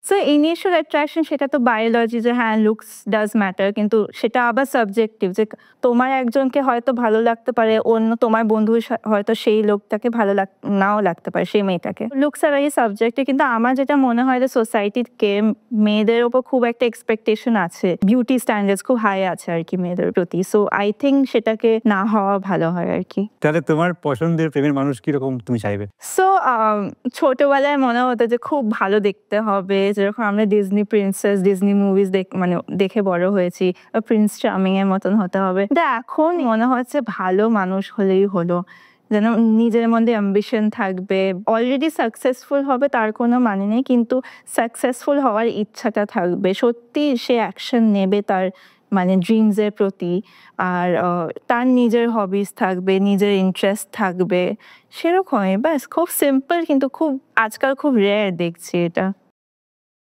So initial attraction সেটা তো biology যে হ্যাঁ, লুকস ডাজ ম্যাটার, কিন্তু সেটা আবার সাবজেক্টিভ যে তোমার একজনকে হয়তো ভালো লাগতে পারে, অন্য তোমার বন্ধু হয়তো সেই লোকটাকে ভালো নাও লাগতে পারে, সেই মেয়েটাকে। লুকস আর এই সাবজেক্টে, কিন্তু আমার যেটা মনে হয় যে সোসাইটিকে মেয়েদের ওপর খুব একটা এক্সপেকটেশন আছে, বিউটি স্ট্যান্ডার্ডস খুব হাই আছে আর কি মেয়েদের প্রতি। সো আই থিঙ্ক সেটাকে না হওয়া ভালো হয় আর কি। তাহলে তোমার পছন্দের প্রেমের মানুষ কিরকম তুমি চাইবে? সো ছোটবেলায় মনে হতো যে খুব ভালো দেখতে হবে, যেরকম আমরা ডিজনি প্রিন্সেস, ডিজনি মুভিজ মানে দেখে বড় হয়েছি, প্রিন্স চার্মিং এর মতন হতে হবে। কিন্তু এখন মনে হচ্ছে ভালো মানুষ হলেই হলো, যেন নিজের মধ্যে অ্যাম্বিশন থাকবে, অলরেডি সাকসেসফুল হবে তার কোনো মানে নেই, কিন্তু সাকসেসফুল হওয়ার ইচ্ছাটা থাকবে, সত্যি সে অ্যাকশন নেবে তার মানে ড্রিমসের প্রতি, আর তার নিজের হবিস থাকবে, নিজের ইন্টারেস্ট থাকবে, সেরকমই ব্যাস। খুব সিম্পল, কিন্তু খুব আজকাল খুব রেয়ার দেখছি এটা।